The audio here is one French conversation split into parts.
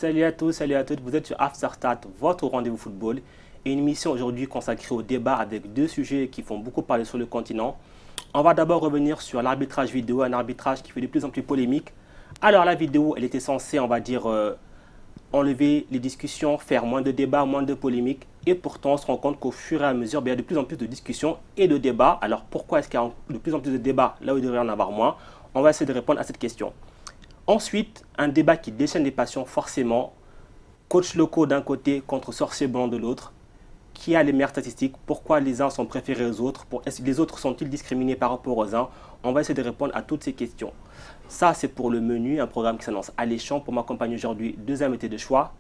Salut à tous, salut à toutes. Vous êtes sur After Start, votre rendez-vous football. Et une émission aujourd'hui consacrée au débat avec deux sujets qui font beaucoup parler sur le continent. On va d'abord revenir sur l'arbitrage vidéo, un arbitrage qui fait de plus en plus polémique. Alors la vidéo, elle était censée, on va dire, enlever les discussions, faire moins de débats, moins de polémiques. Et pourtant, on se rend compte qu'au fur et à mesure, il y a de plus en plus de discussions et de débats. Alors pourquoi est-ce qu'il y a de plus en plus de débats là où il devrait y en avoir moins? On va essayer de répondre à cette question. Ensuite, un débat qui déchaîne les passions forcément. Coach locaux d'un côté contre sorcier blanc de l'autre. Qui a les meilleures statistiques? Pourquoi les uns sont préférés aux autres? Est-ce que les autres sont-ils discriminés par rapport aux uns? On va essayer de répondre à toutes ces questions. Ça, c'est pour le menu, un programme qui s'annonce alléchant. Pour m'accompagner aujourd'hui, deux invités de choix.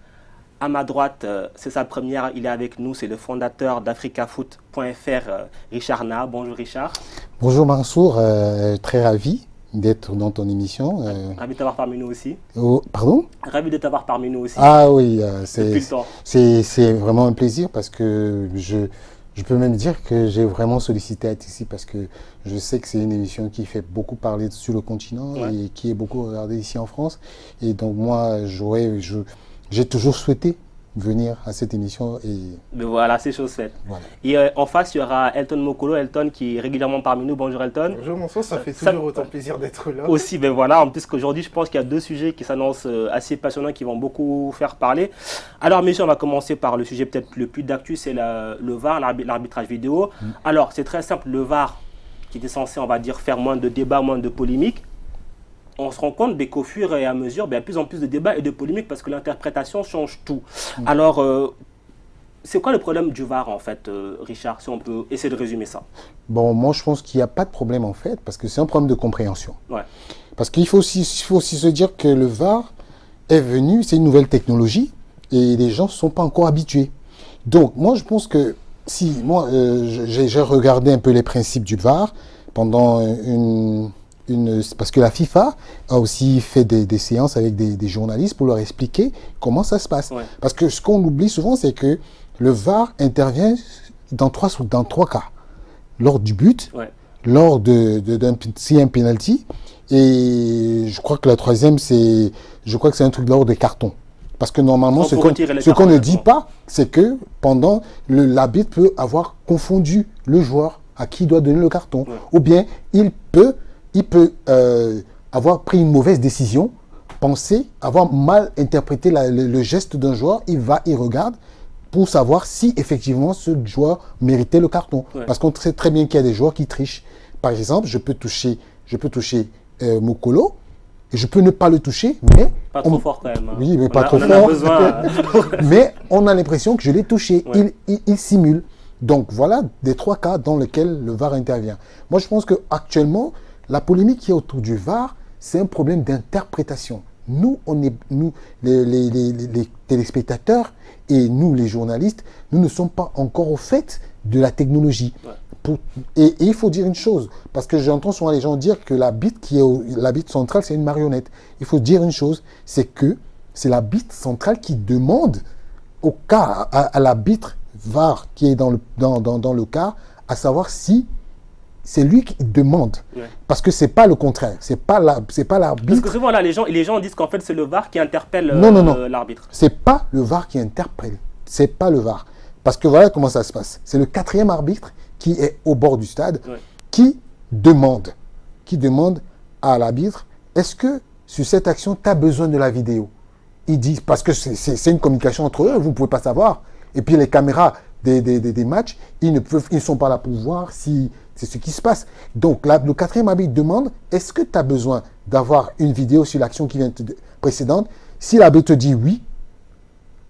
À ma droite, c'est sa première, il est avec nous, c'est le fondateur d'africafoot.fr, Richard Na. Bonjour Richard. Bonjour Mansour, très ravi d'être dans ton émission. Ravi de t'avoir parmi nous aussi. Oh, pardon? Ravi de t'avoir parmi nous aussi. Ah oui, c'est vraiment un plaisir parce que je peux même dire que j'ai vraiment sollicité à être ici parce que je sais que c'est une émission qui fait beaucoup parler sur le continent et qui est beaucoup regardée ici en France. Et donc moi, j'ai toujours souhaité venir à cette émission. Mais voilà, c'est chose faite. Voilà. Et en face, il y aura Elton Mokolo. Elton qui est régulièrement parmi nous. Bonjour Elton. Bonjour Monceau, ça fait toujours autant plaisir d'être là. Aussi, ben voilà, en plus qu'aujourd'hui, je pense qu'il y a deux sujets qui s'annoncent assez passionnants, qui vont beaucoup faire parler. Alors messieurs, on va commencer par le sujet peut-être le plus d'actu, c'est le VAR, l'arbitrage vidéo. Alors c'est très simple, le VAR qui était censé, on va dire, faire moins de débats, moins de polémiques. On se rend compte qu'au fur et à mesure, il y a de plus en plus de débats et de polémiques parce que l'interprétation change tout. Alors, c'est quoi le problème du VAR en fait, Richard, si on peut essayer de résumer ça? Bon, moi je pense qu'il n'y a pas de problème en fait, parce que c'est un problème de compréhension. Ouais. Parce qu'il faut aussi se dire que le VAR est venu, c'est une nouvelle technologie, et les gens ne sont pas encore habitués. Donc, moi je pense que si, moi j'ai regardé un peu les principes du VAR pendant parce que la FIFA a aussi fait des séances avec des journalistes pour leur expliquer comment ça se passe. Ouais. Parce que ce qu'on oublie souvent, c'est que le VAR intervient dans trois cas. Lors du but, lors s'il y a un penalty, et je crois que la troisième, c'est un truc lors des cartons. Parce que normalement, ce qu'on ne dit pas, c'est que pendant, l'arbitre peut avoir confondu le joueur à qui il doit donner le carton. Ouais. Ou bien, il peut avoir pris une mauvaise décision, avoir mal interprété le geste d'un joueur, il regarde pour savoir si effectivement ce joueur méritait le carton. Ouais. Parce qu'on sait très bien qu'il y a des joueurs qui trichent. Par exemple, je peux toucher Mokolo, et je peux ne pas le toucher, mais... Pas trop fort quand même. Hein. Oui, mais pas trop fort. Mais on a l'impression que je l'ai touché. Ouais. Il simule. Donc voilà des trois cas dans lesquels le VAR intervient. Moi, je pense qu'actuellement, la polémique qui est autour du VAR, c'est un problème d'interprétation. Nous, les téléspectateurs et nous, les journalistes, nous ne sommes pas encore au fait de la technologie. Ouais. Et il faut dire une chose, parce que j'entends souvent les gens dire que l'arbitre central, c'est une marionnette. Il faut dire une chose, c'est que c'est l'arbitre central qui demande au cas, à l'arbitre VAR qui est dans le cas, à savoir si c'est lui qui demande. Ouais. Parce que c'est pas le contraire. C'est pas l'arbitre. Parce que souvent là, les gens disent qu'en fait c'est le VAR qui interpelle l'arbitre. C'est pas le VAR qui interpelle. C'est pas le VAR. Parce que voilà comment ça se passe. C'est le quatrième arbitre qui est au bord du stade qui demande à l'arbitre, est-ce que sur cette action, tu as besoin de la vidéo? Il dit, parce que c'est une communication entre eux, vous ne pouvez pas savoir. Et puis les caméras des matchs, ils ne sont pas là pour voir si c'est ce qui se passe. Donc le quatrième arbitre demande, est-ce que tu as besoin d'avoir une vidéo sur l'action qui vient précédente? Si l'arbitre dit oui,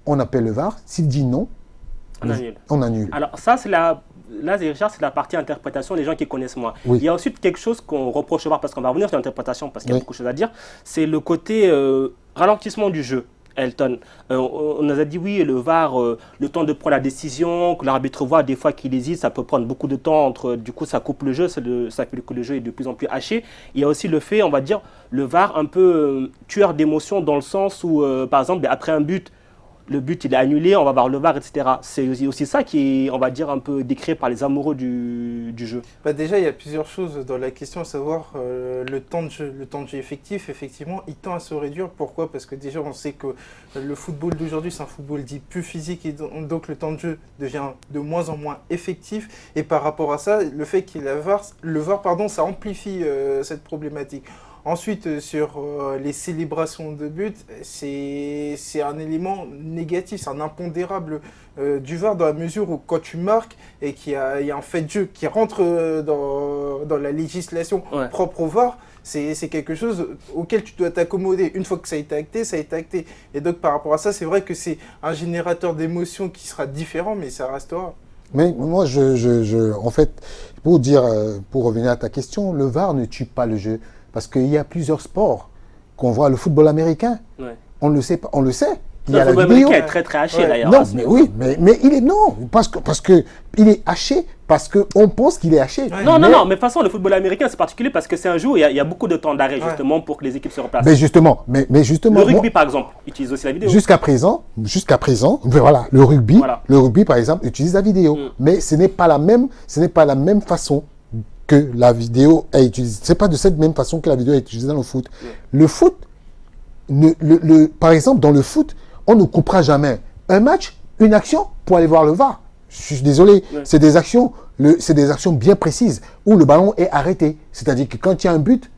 on appelle le VAR. S'il dit non, on annule. Alors ça, Richard, c'est la partie interprétation, les gens qui connaissent moins. Oui. Il y a ensuite quelque chose qu'on reproche au VAR, parce qu'on va revenir sur l'interprétation, parce qu'il y a beaucoup de choses à dire, c'est le côté ralentissement du jeu. Elton, on nous a dit oui, le VAR, le temps de prendre la décision, que l'arbitre voit des fois qu'il hésite, ça peut prendre beaucoup de temps, du coup ça coupe le jeu, ça fait que le jeu est de plus en plus haché. Il y a aussi le fait, on va dire, le VAR un peu tueur d'émotion dans le sens où, par exemple, après un but, le but il est annulé, on va voir le VAR, etc. C'est aussi ça qui est, on va dire, un peu décrit par les amoureux du jeu. Bah déjà, il y a plusieurs choses dans la question, à savoir le temps de jeu. Le temps de jeu effectif, effectivement, il tend à se réduire. Pourquoi? Parce que déjà, on sait que le football d'aujourd'hui, c'est un football dit plus physique, et donc le temps de jeu devient de moins en moins effectif. Et par rapport à ça, le fait qu'il y ait le VAR, ça amplifie cette problématique. Ensuite, sur les célébrations de but, c'est un élément négatif, c'est un impondérable du VAR, dans la mesure où quand tu marques et qu'il y a un fait de jeu qui rentre dans la législation propre au VAR, c'est quelque chose auquel tu dois t'accommoder. Une fois que ça a été acté, ça a été acté. Et donc par rapport à ça, c'est vrai que c'est un générateur d'émotions qui sera différent, mais ça restera. Mais moi, en fait, pour revenir à ta question, le VAR ne tue pas le jeu. Parce qu'il y a plusieurs sports qu'on voit. Le football américain, on le sait. Il y a le football américain est très haché d'ailleurs. Non, mais oui, mais il est parce que il est haché parce qu'on pense qu'il est haché. Non, mais de toute façon, le football américain c'est particulier parce que c'est un jeu où il y a beaucoup de temps d'arrêt justement pour que les équipes se replacent. Mais justement, le rugby par exemple utilise aussi la vidéo. Jusqu'à présent, voilà, le rugby par exemple utilise la vidéo, mais ce n'est pas la même façon que la vidéo est utilisée. C'est pas de cette même façon que la vidéo est utilisée dans le foot. Le foot, par exemple, dans le foot, on ne coupera jamais un match, une action pour aller voir le VAR. Je suis désolé, c'est des actions bien précises où le ballon est arrêté. C'est-à-dire que quand il y a un but,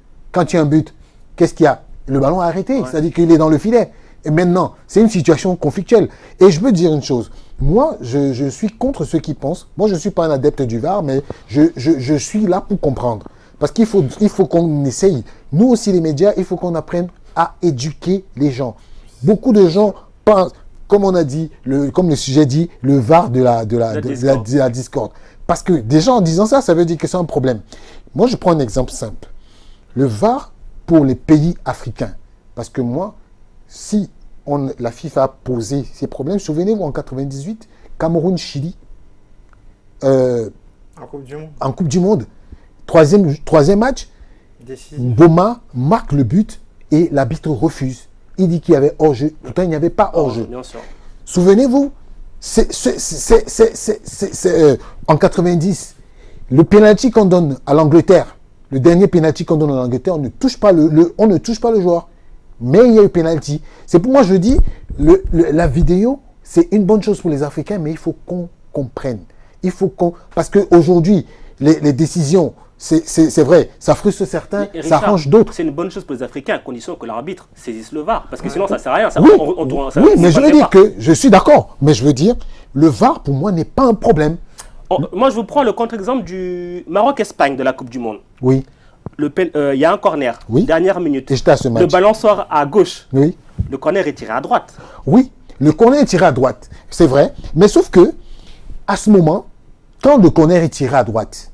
qu'est-ce qu'il y a? Le ballon est arrêté, c'est-à-dire qu'il est dans le filet. Et maintenant, c'est une situation conflictuelle. Et je veux dire une chose. Moi, je suis contre ceux qui pensent. Moi, je ne suis pas un adepte du VAR, mais je suis là pour comprendre. Parce qu'il faut qu'on essaye. Nous aussi, les médias, il faut qu'on apprenne à éduquer les gens. Beaucoup de gens pensent, comme on a dit, comme le sujet dit, le VAR de la discorde. Parce que déjà, en disant ça, ça veut dire que c'est un problème. Moi, je prends un exemple simple. Le VAR pour les pays africains. Parce que moi, si la FIFA a posé ces problèmes, souvenez-vous, en 98, Cameroun-Chili, en Coupe du Monde, troisième match, Boma marque le but et l'arbitre refuse. Il dit qu'il y avait hors-jeu, pourtant il n'y avait pas hors-jeu. Souvenez-vous, en 90, le penalty qu'on donne à l'Angleterre, le dernier penalty qu'on donne à l'Angleterre, on ne touche pas le joueur. Mais il y a eu penalty. C'est pour moi, je dis, la vidéo, c'est une bonne chose pour les Africains, mais il faut qu'on comprenne. Parce qu'aujourd'hui, les décisions, c'est vrai, ça frustre certains, Richard, ça arrange d'autres. C'est une bonne chose pour les Africains, à condition que l'arbitre saisisse le VAR. Parce que sinon, ça ne sert à rien. Mais je veux dire que, je suis d'accord, mais je veux dire, le VAR, pour moi, n'est pas un problème. Moi, je vous prends le contre-exemple du Maroc-Espagne de la Coupe du Monde. Oui. Il y a un corner, dernière minute. Et j'étais à ce match. Le ballon sort à gauche. Oui. Le corner est tiré à droite. Oui, le corner est tiré à droite, c'est vrai. Mais sauf que, à ce moment, quand le corner est tiré à droite,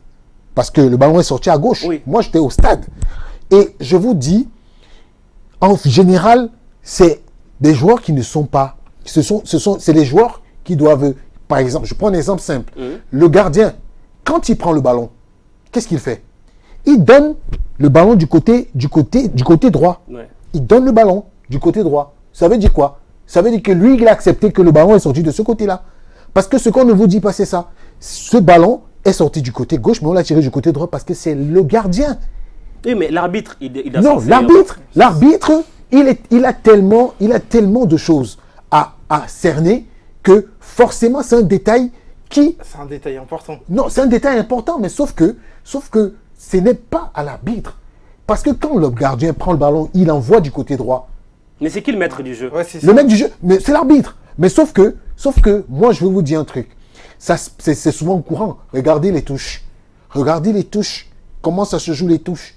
parce que le ballon est sorti à gauche, moi j'étais au stade. Et je vous dis, en général, c'est des joueurs qui ne sont pas... C'est les joueurs qui doivent... Par exemple, je prends un exemple simple. Le gardien, quand il prend le ballon, qu'est-ce qu'il fait? Il donne le ballon du côté droit. Il donne le ballon du côté droit. Ça veut dire quoi? Ça veut dire que lui, il a accepté que le ballon est sorti de ce côté-là. Parce que ce qu'on ne vous dit pas, c'est ça. Ce ballon est sorti du côté gauche, mais on l'a tiré du côté droit parce que c'est le gardien. Oui, mais l'arbitre, il a... Non, l'arbitre, il a tellement de choses à cerner que forcément, c'est un détail qui... C'est un détail important. Non, c'est un détail important, mais sauf que ce n'est pas à l'arbitre. Parce que quand le gardien prend le ballon, il envoie du côté droit. Mais c'est qui le maître du jeu? Le maître du jeu, mais c'est l'arbitre. Mais sauf que, moi, je vais vous dire un truc. C'est souvent courant. Regardez les touches. Comment ça se joue les touches?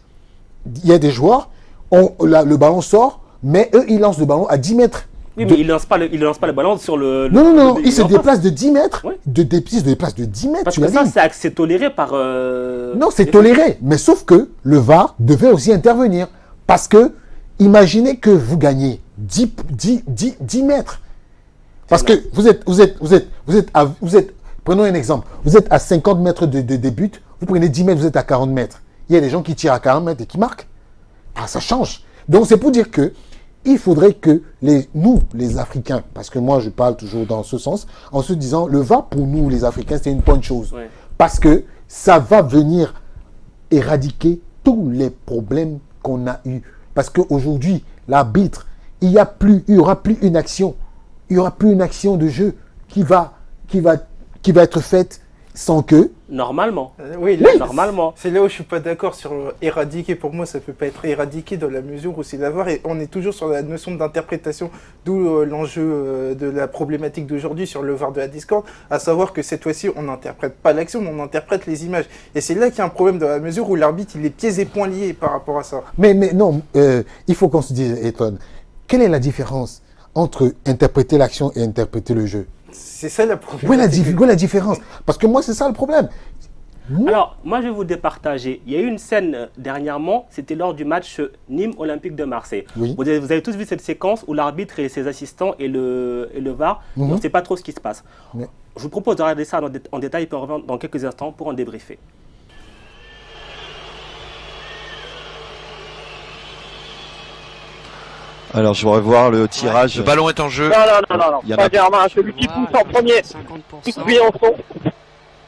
Il y a des joueurs, le ballon sort, mais eux, ils lancent le ballon à 10 mètres. Oui, mais il ne lance pas le ballon sur le... Non, il se déplace de 10 mètres. Oui. Il se déplace de 10 mètres. Parce que ça, c'est toléré par... Non, c'est toléré. Mais sauf que le VAR devait aussi intervenir. Parce que, imaginez que vous gagnez 10 mètres. Parce que vous êtes, prenons un exemple. Vous êtes à 50 mètres des buts. Vous prenez 10 mètres, vous êtes à 40 mètres. Il y a des gens qui tirent à 40 mètres et qui marquent. Ah, ça change. Donc, c'est pour dire que il faudrait que nous, les Africains, parce que moi je parle toujours dans ce sens, en se disant, le VAR pour nous, les Africains, c'est une bonne chose. Ouais. Parce que ça va venir éradiquer tous les problèmes qu'on a eus. Parce qu'aujourd'hui, l'arbitre, il n'y aura plus une action. Il n'y aura plus une action de jeu qui va être faite sans que... Normalement. Oui, là, Normalement. c'est là où je ne suis pas d'accord sur éradiquer. Pour moi, ça ne peut pas être éradiqué dans la mesure où c'est l'avoir. Et on est toujours sur la notion d'interprétation, d'où l'enjeu de la problématique d'aujourd'hui sur le VAR de la Discord, à savoir que cette fois-ci, on n'interprète pas l'action, mais on interprète les images. Et c'est là qu'il y a un problème dans la mesure où l'arbitre, il est pieds et poings liés par rapport à ça. Mais non, il faut qu'on se dise, Eton, quelle est la différence entre interpréter l'action et interpréter le jeu? C'est ça la problématique. Où est la différence? Parce que moi, c'est ça le problème. Alors, moi, je vais vous départager. Il y a eu une scène dernièrement, c'était lors du match Nîmes Olympique de Marseille. Oui. Vous avez tous vu cette séquence où l'arbitre et ses assistants et le VAR, on ne sait pas trop ce qui se passe. Mais- Je vous propose de regarder ça en détail, puis on revient dans quelques instants pour en débriefer. Alors je voudrais voir le tirage. Le ballon est en jeu. Non, Il y en pas a- Germain, celui qui pousse en premier, 50%. Briançon.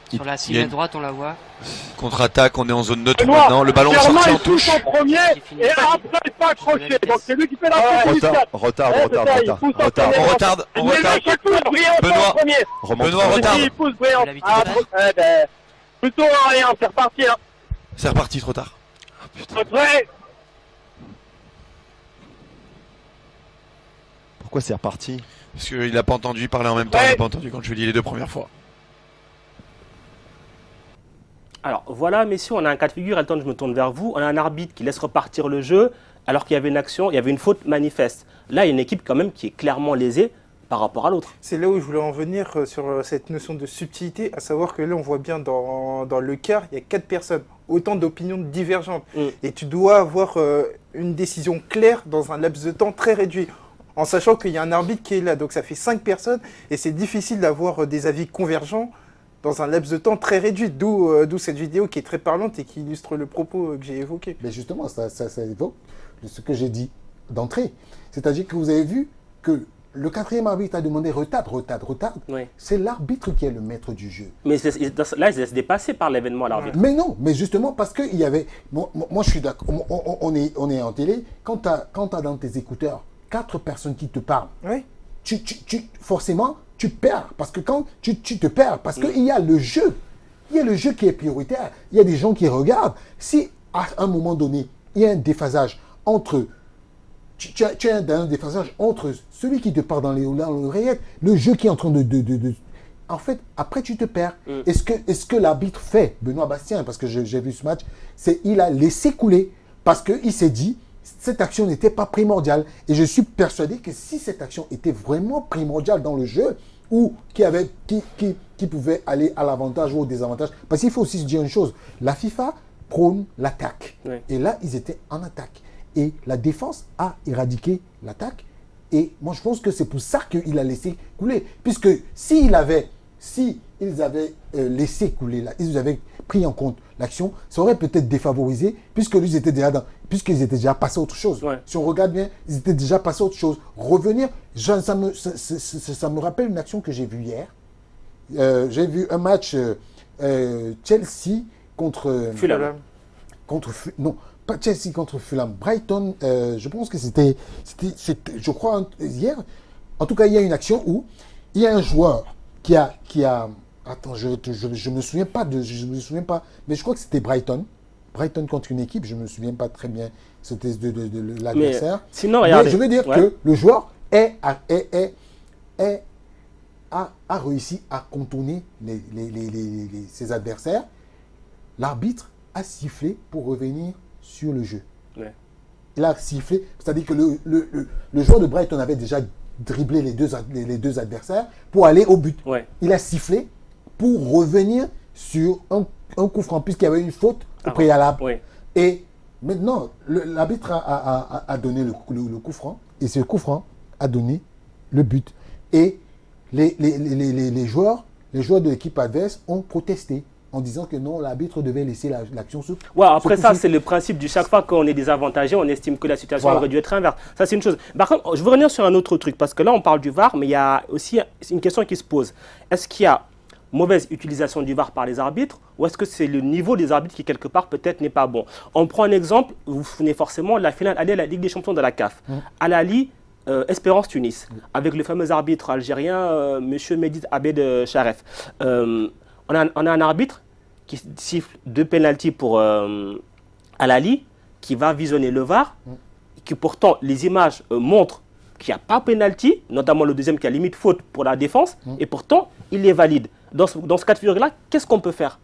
Sur la Il y cible a à une- droite, on la voit. Contre-attaque, on est en zone neutre Benoît, maintenant. Le ballon est Germain, sorti en il pousse touche. en premier, et après il pas accroché, donc c'est lui qui fait la faute initiale. Retard. Ouais, c'est ça, il pousse en Retard. premier. On retarde, on Mais retarde. chaque fois, Briançon Benoît. en premier. Remonte. Benoît, Remonte. retarde. Il pousse Briançon. Il a Ah, plutôt rien, c'est reparti. Hein. C'est reparti trop tard. Après, Pourquoi c'est reparti? Parce qu'il n'a pas entendu parler en même temps. Il n'a pas entendu quand je lui ai dit les deux premières fois. Alors voilà, messieurs, on a un cas de figure. Elton, je me tourne vers vous. On a un arbitre qui laisse repartir le jeu alors qu'il y avait une action, il y avait une faute manifeste. Là, il y a une équipe quand même qui est clairement lésée par rapport à l'autre. C'est là où je voulais en venir sur cette notion de subtilité, à savoir que là, on voit bien dans le quart, il y a 4 personnes, autant d'opinions divergentes. Et tu dois avoir une décision claire dans un laps de temps très réduit, en sachant qu'il y a un arbitre qui est là. Donc ça fait 5 personnes, et c'est difficile d'avoir des avis convergents dans un laps de temps très réduit, d'où cette vidéo qui est très parlante et qui illustre le propos que j'ai évoqué. Mais justement, ça évoque ce que j'ai dit d'entrée. C'est-à-dire que vous avez vu que le quatrième arbitre a demandé retarde. Oui. C'est l'arbitre qui est le maître du jeu. Mais là, il se laisse dépasser par l'événement, l'arbitre. Mais non, mais justement parce qu'il y avait... Moi, je suis d'accord. On est en télé. Quand tu as dans tes écouteurs 4 personnes qui te parlent, Oui. forcément, tu perds. Parce que quand tu te perds, parce qu'il y a le jeu. Il y a le jeu qui est prioritaire. Il y a des gens qui regardent. Si, à un moment donné, il y a un déphasage entre... Tu as un déphasage entre celui qui te parle dans l'oreillette, le jeu qui est en train de... En fait, après, tu te perds. Est-ce que l'arbitre fait, Benoît Bastien, parce que j'ai vu ce match, il a laissé couler parce qu'il s'est dit, cette action n'était pas primordiale. Et je suis persuadé que si cette action était vraiment primordiale dans le jeu, ou qui pouvait aller à l'avantage ou au désavantage, parce qu'il faut aussi se dire une chose, la FIFA prône l'attaque. Oui. Et là, ils étaient en attaque. Et la défense a éradiqué l'attaque. Et moi, je pense que c'est pour ça qu'il a laissé couler. Puisque s'ils avaient laissé couler, ils avaient pris en compte l'action, ça aurait peut-être défavorisé, puisqu'ils étaient déjà passés à autre chose. Ouais. Si on regarde bien, ils étaient déjà passés à autre chose. Revenir, ça me rappelle une action que j'ai vue hier. J'ai vu un match Chelsea contre... Fulham. Non, pas Chelsea contre Fulham. Brighton, je pense que c'était, je crois, hier. En tout cas, il y a une action où il y a un joueur qui a attends, je me souviens pas, mais je crois que c'était Brighton. Brighton contre une équipe, je me souviens pas très bien, c'était de l'adversaire. Mais sinon, Mais regardez. je veux dire Ouais. que le joueur a réussi à contourner ses adversaires. L'arbitre a sifflé pour revenir sur le jeu. Ouais. Il a sifflé, c'est-à-dire que le joueur de Brighton avait déjà dribblé les deux adversaires pour aller au but. Ouais. Il a sifflé pour revenir sur un coup franc, puisqu'il y avait une faute au préalable. Oui. Et maintenant, l'arbitre a donné le coup franc, et ce coup franc a donné le but. Et les joueurs de l'équipe adverse ont protesté. en disant que non, l'arbitre devait laisser l'action se Ouais, après se ça, poursuivre. c'est le principe du chaque fois qu'on est désavantagé, on estime que la situation Voilà. aurait dû être inverse. Ça, c'est une chose. Par contre, je veux revenir sur un autre truc, parce que là, on parle du VAR, mais il y a aussi une question qui se pose. Est-ce qu'il y a mauvaise utilisation du VAR par les arbitres, ou est-ce que c'est le niveau des arbitres qui, quelque part, peut-être n'est pas bon? On prend un exemple, vous vous souvenez forcément, la finale aller à la Ligue des Champions de la CAF. Al Ahly, Espérance Tunis, avec le fameux arbitre algérien, M. Medid Abed Sharef. On a un arbitre qui siffle 2 pénaltys pour Al Ahly, qui va visionner le VAR, qui pourtant, les images montrent qu'il n'y a pas pénalty, notamment le deuxième qui a limite faute pour la défense, et pourtant, il est valide. Dans ce cas de figure-là, qu'est-ce qu'on peut faire?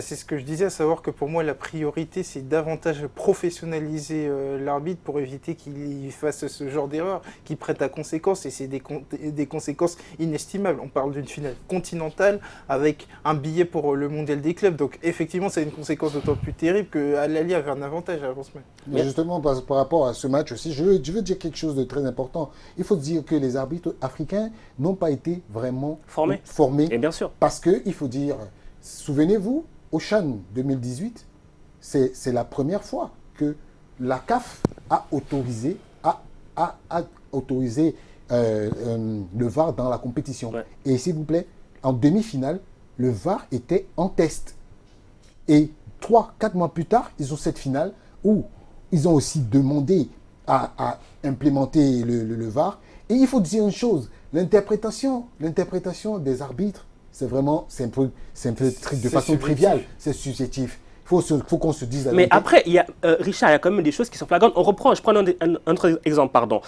C'est ce que je disais, à savoir que pour moi, la priorité, c'est davantage professionnaliser l'arbitre pour éviter qu'il fasse ce genre d'erreur, qui prête à conséquences, et c'est des conséquences inestimables. On parle d'une finale continentale avec un billet pour le mondial des clubs, donc effectivement, c'est une conséquence d'autant plus terrible que Al Ahly avait un avantage avant ce match. Mais justement, par rapport à ce match aussi, je veux dire quelque chose de très important. Il faut dire que les arbitres africains n'ont pas été vraiment Formés. formés Et bien sûr. parce qu'il faut dire, souvenez-vous, au CHAN 2018, c'est la première fois que la CAF a autorisé, le VAR dans la compétition. Ouais. Et s'il vous plaît, en demi-finale, le VAR était en test. Et 3-4 mois plus tard, ils ont cette finale où ils ont aussi demandé à implémenter le VAR. Et il faut dire une chose, l'interprétation des arbitres, c'est un peu truc de façon subjectif. triviale, c'est subjectif. Il faut qu'on se dise la Mais vérité. après, Richard, il y a quand même des choses qui sont flagrantes. Je prends un autre exemple, pardon.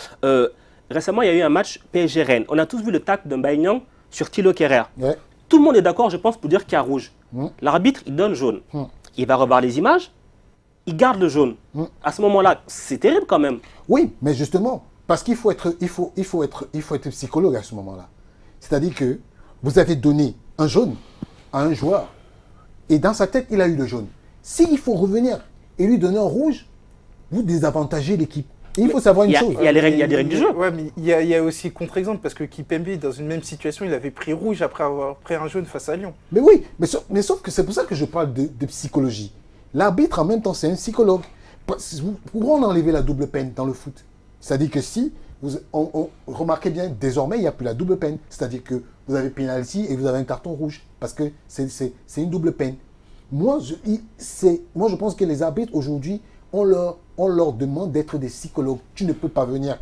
Récemment, il y a eu un match PSG-Rennes. On a tous vu le tacle de Mbaye sur Thilo Kehrer. Ouais. Tout le monde est d'accord, je pense, pour dire qu'il y a rouge. Mm. L'arbitre, il donne jaune. Mm. Il va revoir les images, il garde le jaune. À ce moment-là, c'est terrible quand même. Oui, mais justement, parce qu'il faut être psychologue à ce moment-là. C'est-à-dire que vous avez donné un jaune à un joueur et dans sa tête, il a eu le jaune. S'il faut revenir et lui donner un rouge, vous désavantagez l'équipe. Et il faut savoir une chose. Il y a des règles du jeu. Ouais, mais il y a aussi contre-exemple, parce que Kipembe, dans une même situation, il avait pris rouge après avoir pris un jaune face à Lyon. Mais oui, mais sauf que c'est pour ça que je parle de psychologie. L'arbitre, en même temps, c'est un psychologue. Pourquoi on a enlevé la double peine dans le foot? C'est-à-dire que si, remarquez bien, désormais, il n'y a plus la double peine. C'est-à-dire que vous avez pénalty et vous avez un carton rouge, parce que c'est une double peine. Moi, je pense que les arbitres, aujourd'hui, on leur demande d'être des psychologues. Tu ne peux pas venir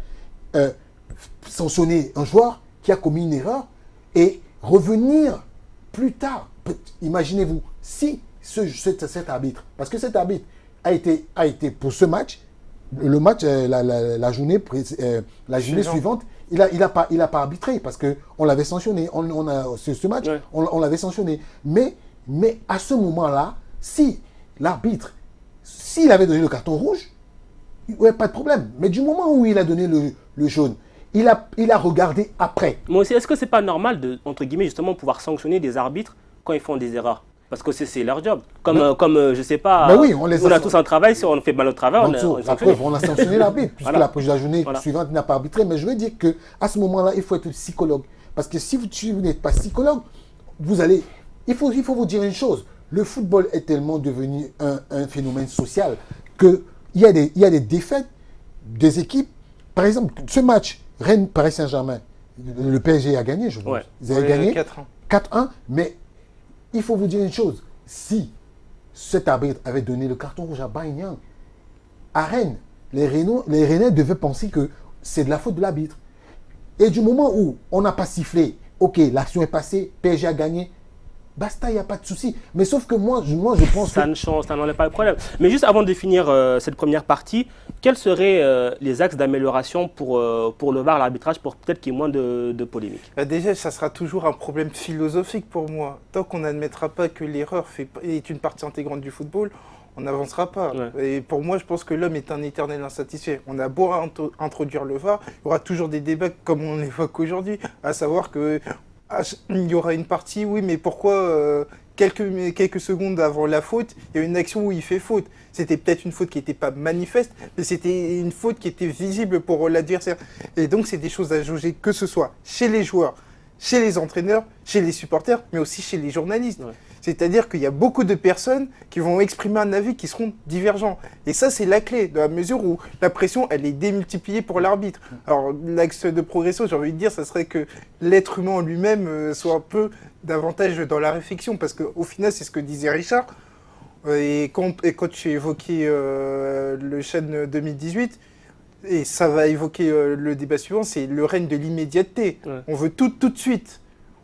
sanctionner un joueur qui a commis une erreur et revenir plus tard. Imaginez-vous, si cet arbitre, parce que cet arbitre a été pour ce match, le match, la journée suivante, il a pas arbitré parce qu'on l'avait sanctionné. Ce match, Ouais. on l'avait sanctionné. Mais à ce moment-là, si l'arbitre, s'il avait donné le carton rouge, ouais, pas de problème. Mais du moment où il a donné le jaune, il a regardé après. Moi aussi, est-ce que c'est pas normal de, entre guillemets, justement, pouvoir sanctionner des arbitres quand ils font des erreurs? Parce que c'est leur job. Je sais pas, Mais oui, on a tous un travail, si on fait mal au travail, on est La sanctionné. preuve, on a sanctionné l'arbitre, puisque Voilà. la journée Voilà. suivante n'a pas arbitré. Mais je veux dire qu'à ce moment-là, il faut être psychologue. Parce que si vous n'êtes pas psychologue, il faut vous dire une chose. Le football est tellement devenu un phénomène social qu'il y a des défaites des équipes. Par exemple, ce match, Rennes-Paris Saint-Germain, le PSG a gagné, je pense. Ouais. Ils avaient Ouais, gagné 4-1. 4-1, mais il faut vous dire une chose. Si cet arbitre avait donné le carton rouge à Baïnian, à Rennes, les Rennais devaient penser que c'est de la faute de l'arbitre. Et du moment où on n'a pas sifflé, ok, l'action est passée, PSG a gagné, basta, il n'y a pas de souci. Mais sauf que moi je pense Ça que... ne change, ça n'enlève pas le problème. Mais juste avant de finir cette première partie, quels seraient les axes d'amélioration pour le VAR, l'arbitrage, pour peut-être qu'il y ait moins de polémiques? Déjà, ça sera toujours un problème philosophique pour moi. Tant qu'on n'admettra pas que l'erreur est une partie intégrante du football, on n'avancera pas. Ouais. Et pour moi, je pense que l'homme est un éternel insatisfait. On a beau introduire le VAR, il y aura toujours des débats comme on l'évoque aujourd'hui, à savoir que il y aura une partie, oui, mais pourquoi quelques secondes avant la faute, il y a une action où il fait faute. C'était peut-être une faute qui n'était pas manifeste, mais c'était une faute qui était visible pour l'adversaire. Et donc, c'est des choses à jauger, que ce soit chez les joueurs, chez les entraîneurs, chez les supporters, mais aussi chez les journalistes. Ouais. C'est-à-dire qu'il y a beaucoup de personnes qui vont exprimer un avis qui seront divergents. Et ça, c'est la clé, dans la mesure où la pression, elle est démultipliée pour l'arbitre. Alors, l'axe de progression, j'ai envie de dire, ça serait que l'être humain en lui-même soit un peu davantage dans la réflexion, parce qu'au final, c'est ce que disait Richard. Et quand tu évoquais le Chêne 2018, et ça va évoquer le débat suivant, c'est le règne de l'immédiateté. Ouais. On veut tout de suite.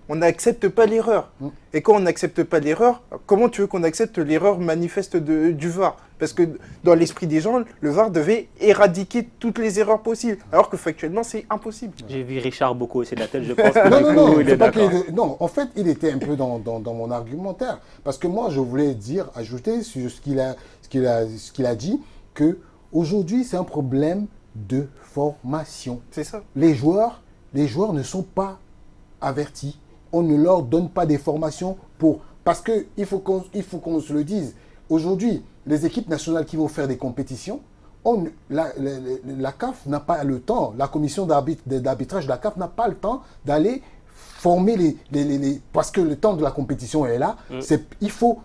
On n'accepte pas l'erreur. Et quand on n'accepte pas l'erreur, comment tu veux qu'on accepte l'erreur manifeste du VAR? Parce que dans l'esprit des gens, le VAR devait éradiquer toutes les erreurs possibles, alors que factuellement, c'est impossible. J'ai vu Richard beaucoup aussi de la tête, je pense que Non, du non, coup, non, il c'est est pas d'accord. non, en fait, il était un peu dans mon argumentaire. Parce que moi, je voulais ajouter sur ce qu'il a dit, que aujourd'hui, c'est un problème de formation. C'est ça. Les joueurs ne sont pas avertis. On ne leur donne pas des formations parce qu'il faut qu'on se le dise. Aujourd'hui, les équipes nationales qui vont faire des compétitions, la CAF n'a pas le temps, la commission d'arbitrage de la CAF n'a pas le temps d'aller former parce que le temps de la compétition est là. Il faut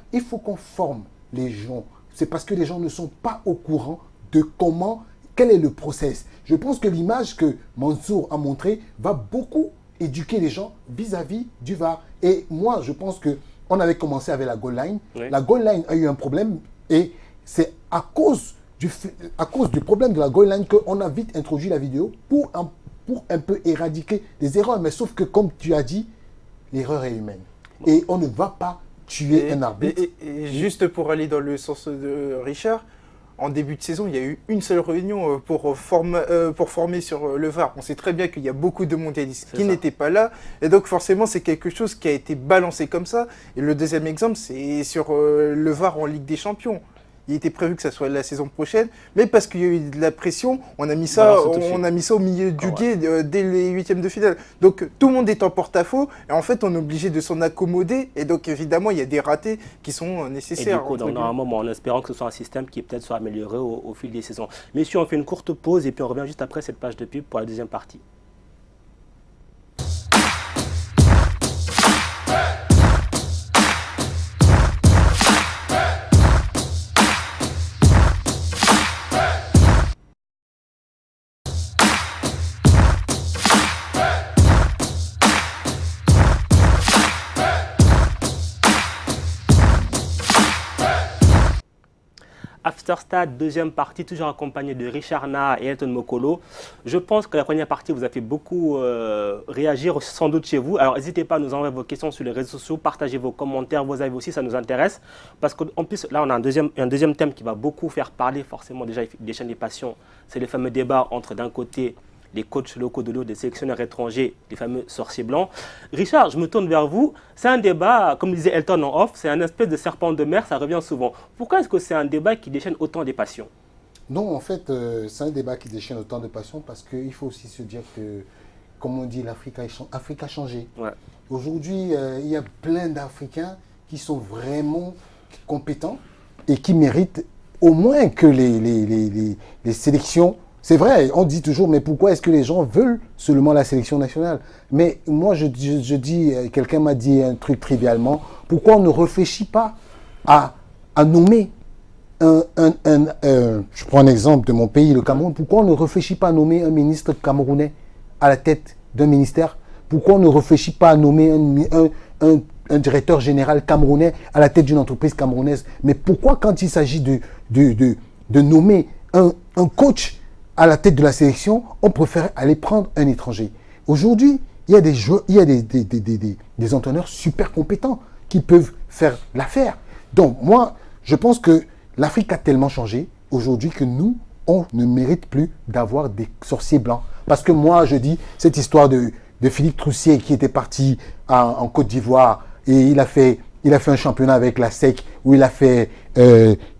qu'on forme les gens. C'est parce que les gens ne sont pas au courant de quel est le process. Je pense que l'image que Mansour a montrée va beaucoup éduquer les gens vis-à-vis du VAR. Et moi, je pense qu'on avait commencé avec la goal line. Oui. La goal line a eu un problème et c'est à cause du problème de la goal line qu'on a vite introduit la vidéo pour un peu éradiquer les erreurs. Mais sauf que, comme tu as dit, l'erreur est humaine. Et on ne va pas tuer un arbitre. Et juste pour aller dans le sens de Richard, en début de saison, il y a eu une seule réunion pour former sur le VAR. On sait très bien qu'il y a beaucoup de mondialistes qui n'étaient pas là. Et donc forcément, c'est quelque chose qui a été balancé comme ça. Et le deuxième exemple, c'est sur le VAR en Ligue des Champions. Il était prévu que ça soit la saison prochaine, mais parce qu'il y a eu de la pression, on a mis ça au milieu du gué dès les huitièmes de finale. Donc tout le monde est en porte-à-faux, et en fait on est obligé de s'en accommoder, et donc évidemment il y a des ratés qui sont Et nécessaires. du coup, dans un moment, en espérant que ce soit un système qui peut-être soit amélioré au fil des saisons. Messieurs, on fait une courte pause et puis on revient juste après cette page de pub pour la deuxième partie. Afterstad, deuxième partie, toujours accompagné de Richard Na et Elton Mokolo. Je pense que la première partie vous a fait beaucoup réagir, sans doute chez vous. Alors n'hésitez pas à nous envoyer vos questions sur les réseaux sociaux, partagez vos commentaires, vos avis aussi, ça nous intéresse. Parce qu'en plus, là, on a un deuxième thème qui va beaucoup faire parler, forcément, déjà, des chaînes des passions. C'est le fameux débat entre, d'un côté, les coachs locaux de l'eau, des sélectionneurs étrangers, les fameux sorciers blancs. Richard, je me tourne vers vous. C'est un débat, comme disait Elton en off, c'est un espèce de serpent de mer, ça revient souvent. Pourquoi est-ce que c'est un débat qui déchaîne autant des passions? Non, en fait, c'est un débat qui déchaîne autant de passions parce qu'il faut aussi se dire que, comme on dit, l'Afrique a changé. Ouais. Aujourd'hui, il y a plein d'Africains qui sont vraiment compétents et qui méritent au moins que les sélections. C'est vrai, on dit toujours, mais pourquoi est-ce que les gens veulent seulement la sélection nationale? Mais moi, je dis, quelqu'un m'a dit un truc trivialement, pourquoi on ne réfléchit pas à nommer je prends un exemple de mon pays, le Cameroun, pourquoi on ne réfléchit pas à nommer un ministre camerounais à la tête d'un ministère? Pourquoi on ne réfléchit pas à nommer un directeur général camerounais à la tête d'une entreprise camerounaise? Mais pourquoi quand il s'agit de nommer un coach à la tête de la sélection, on préfère aller prendre un étranger? Aujourd'hui, il y a des joueurs, il y a des entraîneurs super compétents qui peuvent faire l'affaire. Donc moi, je pense que l'Afrique a tellement changé aujourd'hui que nous, on ne mérite plus d'avoir des sorciers blancs. Parce que moi, je dis, cette histoire de Philippe Troussier qui était parti en Côte d'Ivoire et il a fait un championnat avec la SEC où il a fait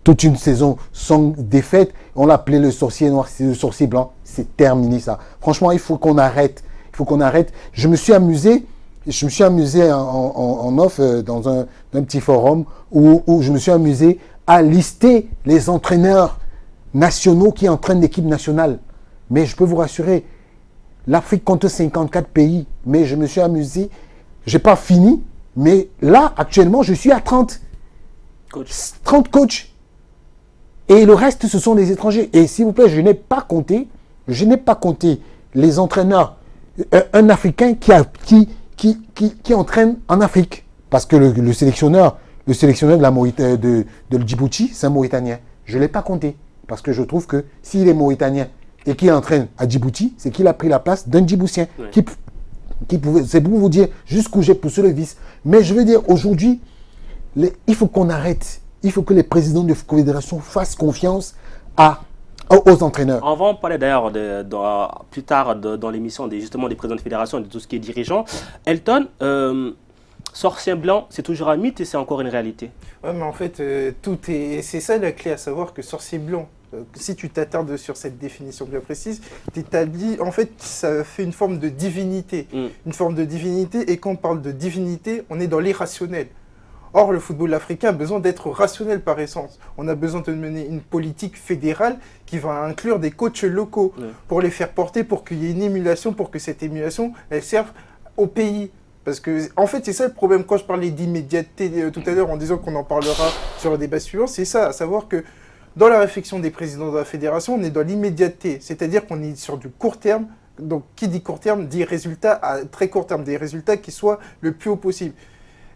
toute une saison sans défaite. On l'appelait le sorcier noir, c'est le sorcier blanc. C'est terminé ça. Franchement, il faut qu'on arrête. Il faut qu'on arrête. Je me suis amusé en off dans un petit forum où je me suis amusé à lister les entraîneurs nationaux qui entraînent l'équipe nationale. Mais je peux vous rassurer, l'Afrique compte 54 pays. Mais je me suis amusé. Je n'ai pas fini Mais là, actuellement, je suis à 30. Coach. 30 coachs. Et le reste, ce sont des étrangers. Et s'il vous plaît, je n'ai pas compté les entraîneurs. Un Africain qui entraîne en Afrique. Parce que le sélectionneur de Djibouti, c'est un Mauritanien. Je ne l'ai pas compté. Parce que je trouve que s'il est Mauritanien et qu'il entraîne à Djibouti, c'est qu'il a pris la place d'un Djiboutien. Ouais. C'est pour vous dire jusqu'où j'ai poussé le vice. Mais je veux dire, aujourd'hui, il faut qu'on arrête. Il faut que les présidents de confédération fassent confiance aux entraîneurs. On va en parler d'ailleurs plus tard dans l'émission justement des présidents de fédération et de tout ce qui est dirigeant. Elton, sorcier blanc, c'est toujours un mythe et c'est encore une réalité. Ouais, mais en fait, c'est ça la clé, à savoir que sorcier blanc, si tu t'attardes sur cette définition bien précise, t'établis, en fait, ça fait une forme de divinité. Une forme de divinité, et quand on parle de divinité, on est dans l'irrationnel. Or, le football africain a besoin d'être rationnel par essence. On a besoin de mener une politique fédérale qui va inclure des coachs locaux pour les faire porter, pour qu'il y ait une émulation, pour que cette émulation, elle serve au pays. Parce que, en fait, c'est ça le problème. Quand je parlais d'immédiateté tout à l'heure en disant qu'on en parlera sur le débat suivant, c'est ça, à savoir que dans la réflexion des présidents de la fédération, on est dans l'immédiateté. C'est-à-dire qu'on est sur du court terme. Donc, qui dit court terme dit résultats à très court terme, des résultats qui soient le plus haut possible.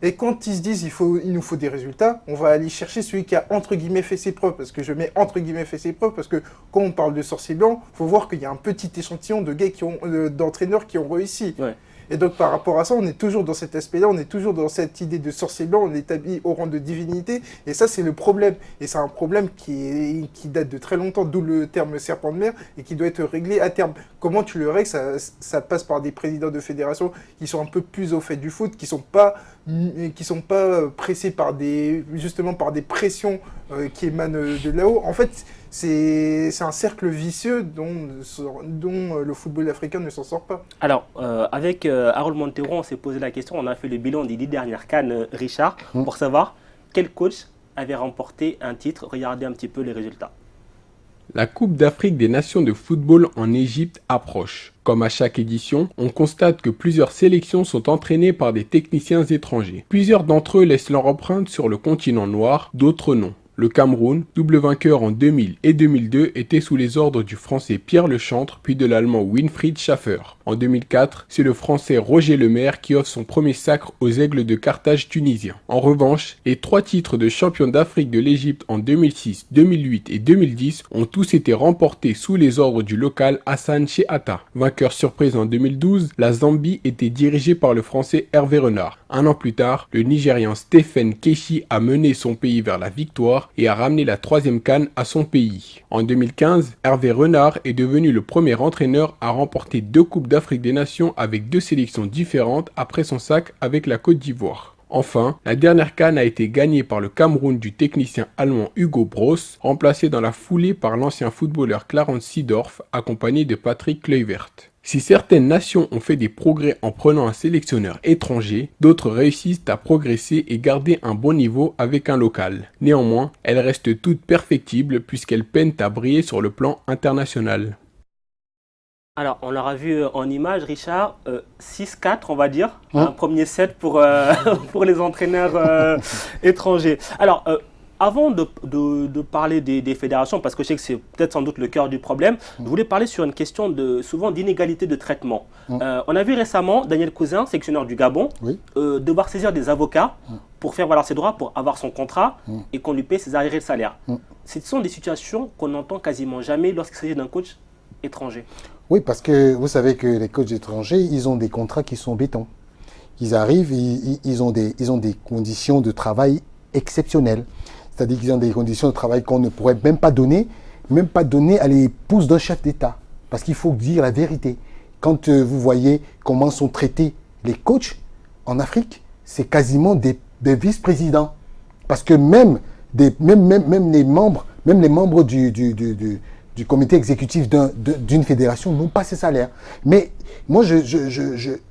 Et quand ils se disent il nous faut des résultats, on va aller chercher celui qui a entre guillemets fait ses preuves. Parce que je mets entre guillemets fait ses preuves parce que quand on parle de sorcier blanc, il faut voir qu'il y a un petit échantillon de gars d'entraîneurs qui ont réussi. Ouais. Et donc par rapport à ça, on est toujours dans cet aspect-là, on est toujours dans cette idée de sorcier blanc, on est établi au rang de divinité. Et ça, c'est le problème. Et c'est un problème qui date de très longtemps, d'où le terme serpent de mer, et qui doit être réglé à terme. Comment tu le règles? Ça passe par des présidents de fédération qui sont un peu plus au fait du foot, qui sont pas pressés par des pressions qui émanent de là-haut. En fait, c'est un cercle vicieux dont le football africain ne s'en sort pas. Alors, avec Harold Montero, on s'est posé la question, on a fait le bilan des 10 dernières CAN, Richard, pour savoir quel coach avait remporté un titre. Regardez un petit peu les résultats. La Coupe d'Afrique des Nations de football en Égypte approche. Comme à chaque édition, on constate que plusieurs sélections sont entraînées par des techniciens étrangers. Plusieurs d'entre eux laissent leur empreinte sur le continent noir, d'autres non. Le Cameroun, double vainqueur en 2000 et 2002, était sous les ordres du français Pierre Lechantre puis de l'allemand Winfried Schaffer. En 2004, c'est le français Roger Lemaire qui offre son premier sacre aux Aigles de Carthage tunisiens. En revanche, les 3 titres de champion d'Afrique de l'Égypte en 2006, 2008 et 2010 ont tous été remportés sous les ordres du local Hassan Cheata. Vainqueur surprise en 2012, la Zambie était dirigée par le français Hervé Renard. Un an plus tard, le Nigérian Stephen Keshi a mené son pays vers la victoire et a ramené la 3e CAN à son pays. En 2015, Hervé Renard est devenu le premier entraîneur à remporter 2 Coupes d'Afrique des Nations avec 2 sélections différentes après son sac avec la Côte d'Ivoire. Enfin, la dernière CAN a été gagnée par le Cameroun du technicien allemand Hugo Broos, remplacé dans la foulée par l'ancien footballeur Clarence Seedorf, accompagné de Patrick Kluivert. Si certaines nations ont fait des progrès en prenant un sélectionneur étranger, d'autres réussissent à progresser et garder un bon niveau avec un local. Néanmoins, elles restent toutes perfectibles puisqu'elles peinent à briller sur le plan international. Alors, on l'aura vu en image, Richard, 6-4, on va dire, un premier set pour les entraîneurs étrangers. Alors, avant de parler des fédérations, parce que je sais que c'est peut-être sans doute le cœur du problème, je voulais parler sur une question souvent d'inégalité de traitement. On a vu récemment Daniel Cousin, sélectionneur du Gabon, devoir saisir des avocats pour faire valoir ses droits, pour avoir son contrat et qu'on lui paie ses arriérés de salaire. Ce sont des situations qu'on n'entend quasiment jamais lorsqu'il s'agit d'un coach étranger. Oui, parce que vous savez que les coachs étrangers, ils ont des contrats qui sont béton. Ils arrivent, ils ont des conditions de travail exceptionnelles. C'est-à-dire qu'ils ont des conditions de travail qu'on ne pourrait même pas donner à l'épouse d'un chef d'État. Parce qu'il faut dire la vérité. Quand vous voyez comment sont traités les coachs en Afrique, c'est quasiment des vice-présidents. Parce que même les membres du comité exécutif d'une fédération n'ont pas ces salaires. Mais moi,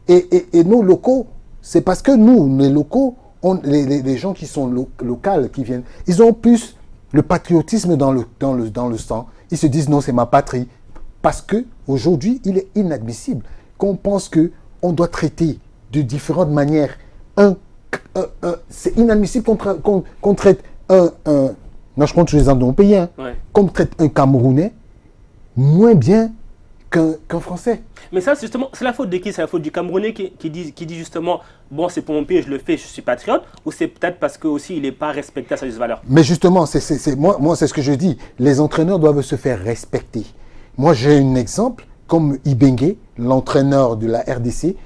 et nos locaux, c'est parce que nous, les locaux, les gens qui sont locaux, qui viennent, ils ont plus le patriotisme dans le sang. Ils se disent non, c'est ma patrie. Parce qu'aujourd'hui, il est inadmissible qu'on pense qu'on doit traiter de différentes manières un c'est inadmissible qu'on traite non, je compte sur les gens de mon pays, qu'on traite un Camerounais moins bien qu'un Français. Mais ça, justement, c'est la faute de qui? C'est la faute du Camerounais qui dit justement, bon, c'est pour mon pays, je le fais, je suis patriote, ou c'est peut-être parce que aussi il n'est pas respecté à sa juste valeur? Mais justement, moi, c'est ce que je dis. Les entraîneurs doivent se faire respecter. Moi, j'ai un exemple, comme Ibengue, l'entraîneur de la RDC,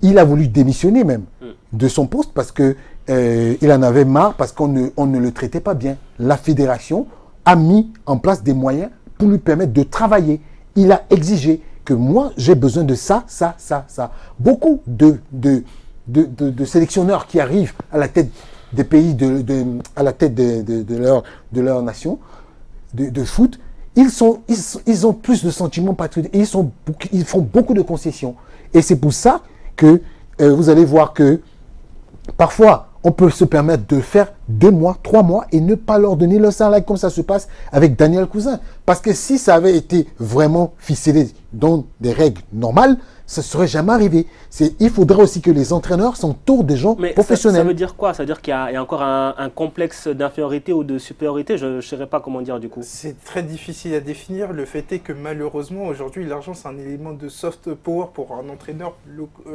il a voulu démissionner même de son poste parce que il en avait marre, parce qu'on ne le traitait pas bien. La fédération a mis en place des moyens pour lui permettre de travailler. Il a exigé que moi, j'ai besoin de ça. Beaucoup de sélectionneurs qui arrivent à la tête des pays, à la tête de leur nation de foot, ils ont plus de sentiments patriotiques et ils font beaucoup de concessions. Et c'est pour ça que vous allez voir que parfois, on peut se permettre de faire 2 mois, 3 mois et ne pas leur donner le salaire comme ça se passe avec Daniel Cousin. Parce que si ça avait été vraiment ficelé dans des règles normales, ça ne serait jamais arrivé. Il faudrait aussi que les entraîneurs s'entourent des gens professionnels. Ça veut dire quoi? Ça veut dire qu'il y a encore un complexe d'infériorité ou de supériorité? Je ne saurais pas comment dire du coup. C'est très difficile à définir. Le fait est que malheureusement, aujourd'hui, l'argent, c'est un élément de soft power pour un entraîneur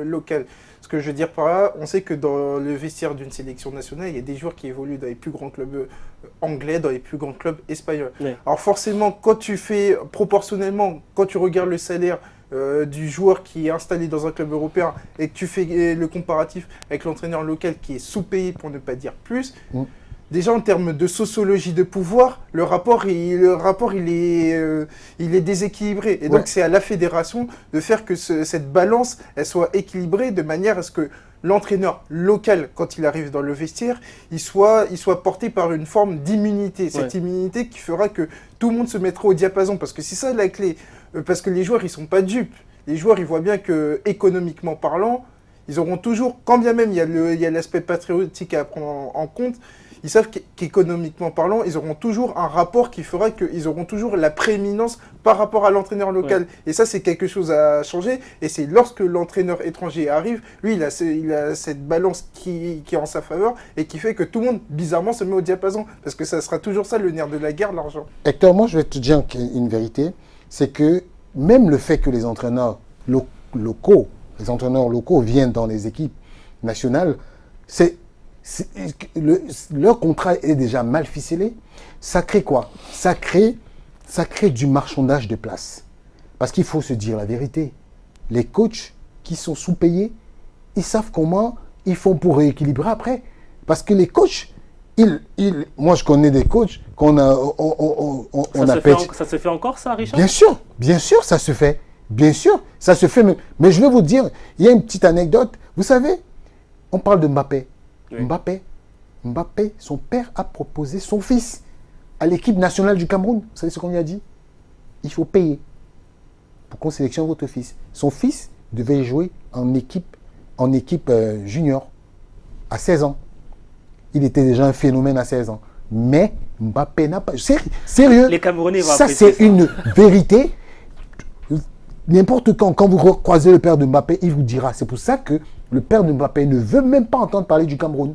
local. Ce que je veux dire par là, on sait que dans le vestiaire d'une sélection nationale, il y a des joueurs qui évoluent dans les plus grands clubs anglais, dans les plus grands clubs espagnols. Oui. Alors forcément, quand tu fais proportionnellement, quand tu regardes le salaire du joueur qui est installé dans un club européen et que tu fais le comparatif avec l'entraîneur local qui est sous-payé pour ne pas dire plus, déjà en termes de sociologie de pouvoir, le rapport il est déséquilibré. Et donc c'est à la fédération de faire que cette balance elle soit équilibrée de manière à ce que l'entraîneur local, quand il arrive dans le vestiaire, il soit porté par une forme d'immunité. Cette immunité qui fera que tout le monde se mettra au diapason. Parce que c'est ça la clé. Parce que les joueurs, ils ne sont pas dupes. Les joueurs, ils voient bien que, économiquement parlant, ils auront toujours, quand bien même il y a l'aspect patriotique à prendre en compte, ils savent qu'économiquement parlant, ils auront toujours un rapport qui fera qu'ils auront toujours la prééminence par rapport à l'entraîneur local. Ouais. Et ça, c'est quelque chose à changer. Et c'est lorsque l'entraîneur étranger arrive, lui, il a cette balance qui est en sa faveur et qui fait que tout le monde, bizarrement, se met au diapason. Parce que ça sera toujours ça, le nerf de la guerre, l'argent. Hector, moi, je vais te dire une vérité. C'est que même le fait que les entraîneurs locaux viennent dans les équipes nationales, leur contrat est déjà mal ficelé. Ça crée quoi? Ça crée du marchandage de place. Parce qu'il faut se dire la vérité. Les coachs qui sont sous-payés, ils savent comment ils font pour rééquilibrer après. Parce que les coachs, moi je connais des coachs qu'on a... Ça se fait encore ça, Richard? Bien sûr, ça se fait. Bien sûr, ça se fait. Mais je vais vous dire, il y a une petite anecdote. Vous savez, on parle de Mbappé. Oui. Mbappé, son père a proposé son fils à l'équipe nationale du Cameroun. Vous savez ce qu'on lui a dit? Il faut payer pour qu'on sélectionne votre fils. Son fils devait jouer en équipe junior à 16 ans. Il était déjà un phénomène à 16 ans. Mais Mbappé n'a pas... Sérieux. Les Camerounais vont ça, c'est une vérité. N'importe quand vous croisez le père de Mbappé, il vous dira. C'est pour ça que le père de Mbappé ne veut même pas entendre parler du Cameroun.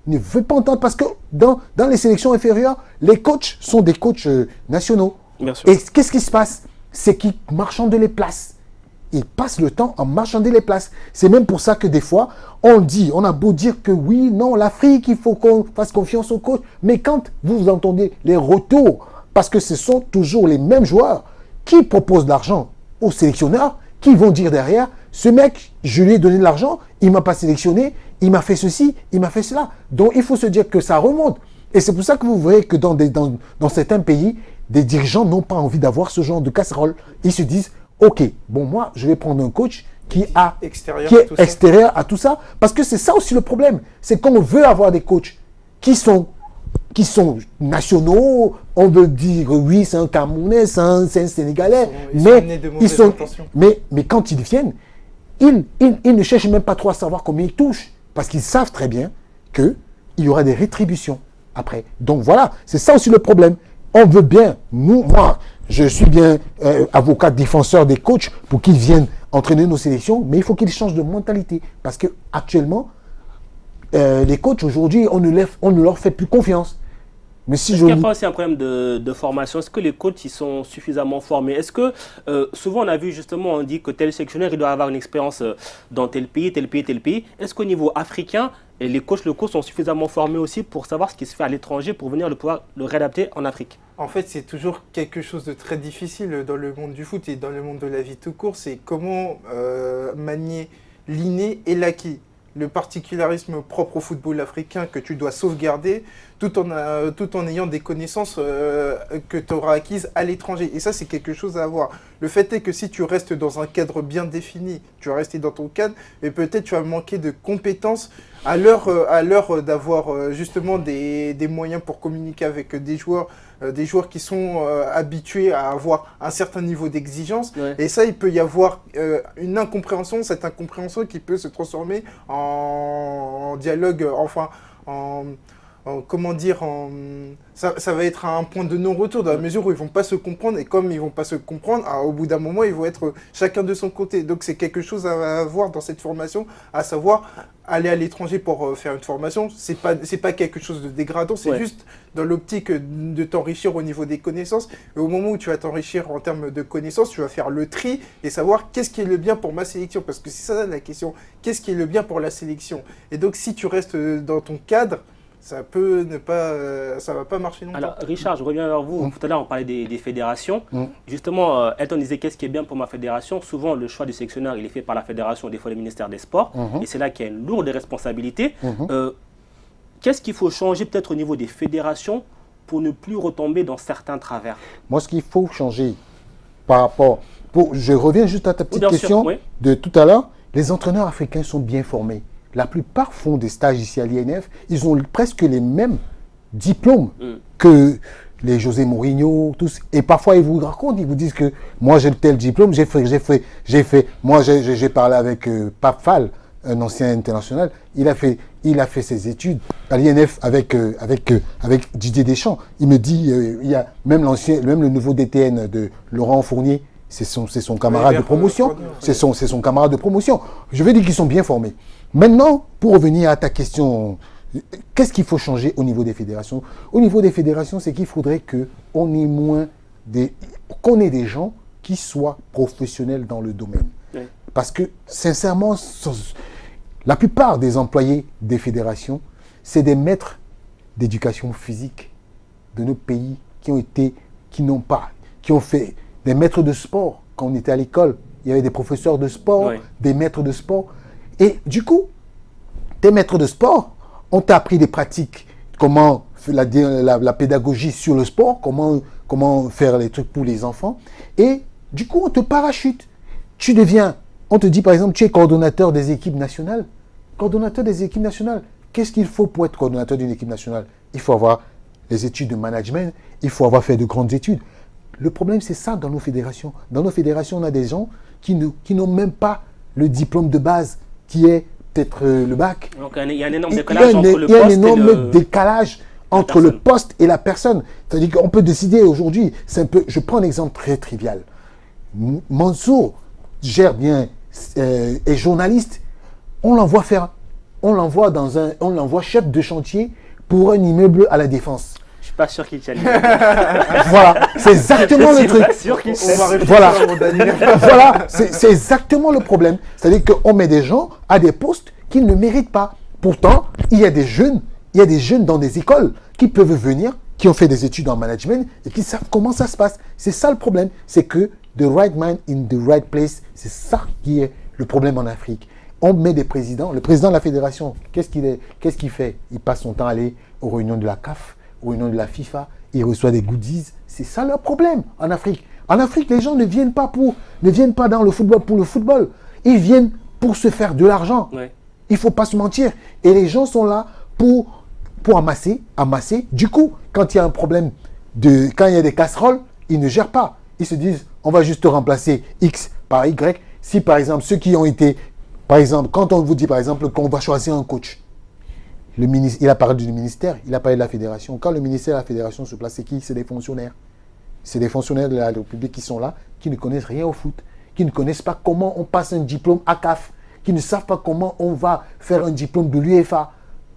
Il ne veut pas entendre parce que dans les sélections inférieures, les coachs sont des coachs nationaux. Bien sûr. Et qu'est-ce qui se passe? C'est qu'ils marchandent les places. Ils passent le temps à marchander les places. C'est même pour ça que des fois, on a beau dire que oui, non, l'Afrique, il faut qu'on fasse confiance aux coachs. Mais quand vous entendez les retours, parce que ce sont toujours les mêmes joueurs qui proposent de l'argent aux sélectionneurs, qui vont dire derrière, ce mec, je lui ai donné de l'argent, il ne m'a pas sélectionné, il m'a fait ceci, il m'a fait cela. Donc il faut se dire que ça remonte. Et c'est pour ça que vous voyez que dans certains pays, des dirigeants n'ont pas envie d'avoir ce genre de casserole. Ils se disent, ok, bon moi, je vais prendre un coach qui est extérieur à tout ça. Parce que c'est ça aussi le problème. C'est qu'on veut avoir des coachs qui sont nationaux, on veut dire oui, c'est un Camerounais, c'est un Sénégalais, mais quand ils viennent, ils ne cherchent même pas trop à savoir combien ils touchent, parce qu'ils savent très bien qu'il y aura des rétributions après. Donc voilà, c'est ça aussi le problème. On veut bien, moi, je suis bien avocat défenseur des coachs pour qu'ils viennent entraîner nos sélections, mais il faut qu'ils changent de mentalité, parce qu'actuellement, les coachs aujourd'hui, on ne leur fait plus confiance. Mais si Est-ce qu'il n'y a pas aussi un problème de formation? Est-ce que les coachs ils sont suffisamment formés? Est-ce que souvent on a vu justement, on dit que tel sélectionneur il doit avoir une expérience dans tel pays, tel pays, tel pays. Est-ce qu'au niveau africain, les coachs locaux sont suffisamment formés aussi pour savoir ce qui se fait à l'étranger pour venir pouvoir le réadapter en Afrique? En fait, c'est toujours quelque chose de très difficile dans le monde du foot et dans le monde de la vie tout court. C'est comment manier l'inné et l'acquis. Le particularisme propre au football africain que tu dois sauvegarder tout en ayant des connaissances que tu auras acquises à l'étranger. Et ça, c'est quelque chose à avoir. Le fait est que si tu restes dans un cadre bien défini, tu vas rester dans ton cadre, et peut-être tu vas manquer de compétences à l'heure d'avoir justement des moyens pour communiquer avec des joueurs qui sont habitués à avoir un certain niveau d'exigence. Ouais. Et ça, il peut y avoir une incompréhension, cette incompréhension qui peut se transformer en dialogue, ça va être un point de non-retour dans la mesure où ils vont pas se comprendre, et comme ils vont pas se comprendre, au bout d'un moment, ils vont être chacun de son côté. Donc c'est quelque chose à voir dans cette formation, à savoir aller à l'étranger pour faire une formation, c'est pas quelque chose de dégradant, c'est juste dans l'optique de t'enrichir au niveau des connaissances. Et au moment où tu vas t'enrichir en termes de connaissances, tu vas faire le tri et savoir qu'est-ce qui est le bien pour ma sélection, parce que c'est ça la question, qu'est-ce qui est le bien pour la sélection. Et donc si tu restes dans ton cadre, ça va pas marcher longtemps. Alors Richard, je reviens vers vous. Tout à l'heure, on parlait des fédérations. Justement, Elton disait qu'est-ce qui est bien pour ma fédération. Souvent, le choix du sélectionneur, il est fait par la fédération, des fois le ministère des Sports. Et c'est là qu'il y a une lourde responsabilité. Qu'est-ce qu'il faut changer peut-être au niveau des fédérations pour ne plus retomber dans certains travers? Moi, ce qu'il faut changer par rapport... je reviens juste à ta petite question de tout à l'heure. Les entraîneurs africains sont bien formés. La plupart font des stages ici à l'INF. Ils ont presque les mêmes diplômes que les José Mourinho, tous. Et parfois, ils vous racontent, ils vous disent que moi, j'ai tel diplôme, j'ai fait. Moi, j'ai parlé avec Pape Fall, un ancien international. Il a fait ses études à l'INF avec Didier Deschamps. Il me dit, il y a même le nouveau DTN de Laurent Fournier. C'est son camarade de promotion. C'est son camarade de promotion. Je veux dire qu'ils sont bien formés. Maintenant, pour revenir à ta question, qu'est-ce qu'il faut changer au niveau des fédérations? Au niveau des fédérations, c'est qu'il faudrait qu'on ait des gens qui soient professionnels dans le domaine. Oui. Parce que, sincèrement, la plupart des employés des fédérations, c'est des maîtres d'éducation physique de nos pays qui ont fait des maîtres de sport. Quand on était à l'école, il y avait des professeurs de sport, des maîtres de sport. Et du coup, tes maîtres de sport ont appris des pratiques, comment la pédagogie sur le sport, comment faire les trucs pour les enfants. Et du coup, on te parachute. On te dit par exemple, tu es coordonnateur des équipes nationales. Coordonnateur des équipes nationales. Qu'est-ce qu'il faut pour être coordonnateur d'une équipe nationale? Il faut avoir les études de management, il faut avoir fait de grandes études. Le problème, c'est ça dans nos fédérations. Dans nos fédérations, on a des gens qui n'ont même pas le diplôme de base, qui est peut-être le bac. Donc il y a un énorme décalage entre le poste et le... Il y a un énorme décalage entre le poste et la personne. C'est-à-dire qu'on peut décider aujourd'hui, je prends un exemple très trivial. Mansour gère bien, est journaliste, on l'envoie chef de chantier pour un immeuble à la Défense. Je suis pas sûr qu'il tienne. Voilà, c'est exactement le truc. Voilà, c'est exactement le problème. C'est-à-dire qu'on met des gens à des postes qu'ils ne méritent pas. Pourtant, il y a des jeunes dans des écoles qui peuvent venir, qui ont fait des études en management et qui savent comment ça se passe. C'est ça le problème. C'est que the right man in the right place, c'est ça qui est le problème en Afrique. On met des présidents. Le président de la fédération, qu'est-ce qu'il fait? Il passe son temps à aller aux réunions de la CAF, aux réunions de la FIFA, il reçoit des goodies. C'est ça leur problème en Afrique. En Afrique, les gens ne viennent pas dans le football pour le football. Ils viennent pour se faire de l'argent. Ouais. Il ne faut pas se mentir. Et les gens sont là pour amasser. Du coup, quand il y a un problème, quand il y a des casseroles, ils ne gèrent pas. Ils se disent, on va juste remplacer X par Y. Si par exemple, ceux qui ont été... Par exemple, quand on vous dit par exemple qu'on va choisir un coach, il a parlé du ministère, il a parlé de la fédération. Quand le ministère et la fédération se placent, c'est qui? C'est des fonctionnaires. C'est des fonctionnaires de la République qui sont là, qui ne connaissent rien au foot, qui ne connaissent pas comment on passe un diplôme à CAF, qui ne savent pas comment on va faire un diplôme de l'UEFA.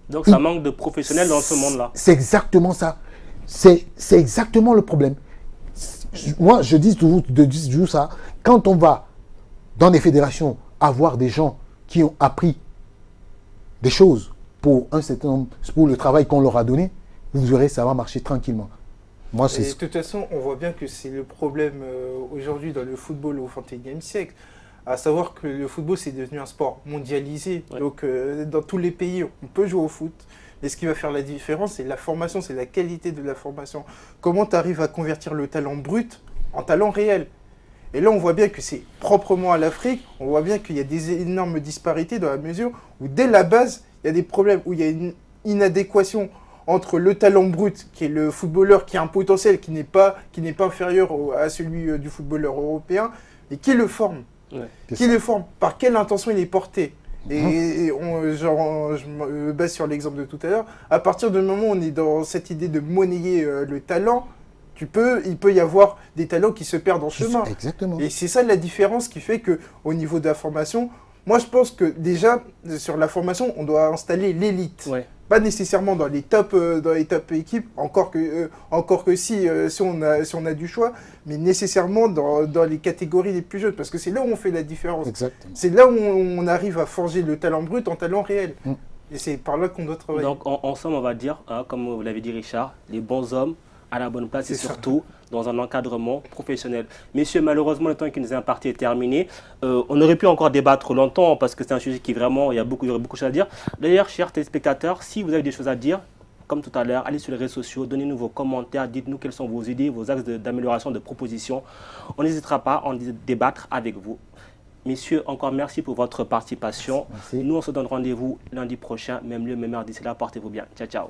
Donc ça manque de professionnels dans ce monde-là. C'est exactement ça. C'est exactement le problème. Moi, je dis toujours ça. Quand on va dans des fédérations avoir des gens qui ont appris des choses pour le travail qu'on leur a donné, vous verrez, ça va marcher tranquillement. Moi, Et de toute façon, on voit bien que c'est le problème aujourd'hui dans le football au XXIe siècle. À savoir que le football, c'est devenu un sport mondialisé. Ouais. Donc, dans tous les pays, on peut jouer au foot. Mais ce qui va faire la différence, c'est la formation, c'est la qualité de la formation. Comment tu arrives à convertir le talent brut en talent réel? Et là, on voit bien que c'est proprement à l'Afrique. On voit bien qu'il y a des énormes disparités dans la mesure où, dès la base, il y a des problèmes, où il y a une inadéquation entre le talent brut, qui est le footballeur qui a un potentiel qui n'est pas inférieur à celui du footballeur européen, et qui le forme. Ouais, qui le forme, par quelle intention il est porté. Et je me base sur l'exemple de tout à l'heure, à partir du moment où on est dans cette idée de monnayer le talent, il peut y avoir des talents qui se perdent en chemin. Exactement. Et c'est ça la différence qui fait qu'au niveau de la formation, moi je pense que déjà, sur la formation, on doit installer l'élite. Ouais. Pas nécessairement dans les top équipes, encore que si on a du choix, mais nécessairement dans les catégories les plus jeunes, parce que c'est là où on fait la différence. Exactement. C'est là où on arrive à forger le talent brut en talent réel. Et c'est par là qu'on doit travailler. Donc en somme, on va dire, comme vous l'avez dit Richard, les bons hommes à la bonne place et surtout dans un encadrement professionnel. Messieurs, malheureusement, le temps qui nous est imparti est terminé. On aurait pu encore débattre longtemps parce que c'est un sujet qui vraiment, il y aurait beaucoup de choses à dire. D'ailleurs, chers téléspectateurs, si vous avez des choses à dire, comme tout à l'heure, allez sur les réseaux sociaux, donnez-nous vos commentaires, dites-nous quelles sont vos idées, vos axes d'amélioration, de propositions. On n'hésitera pas à en débattre avec vous. Messieurs, encore merci pour votre participation. Merci. Nous, on se donne rendez-vous lundi prochain, même lieu, même heure. D'ici là, portez-vous bien. Ciao, ciao.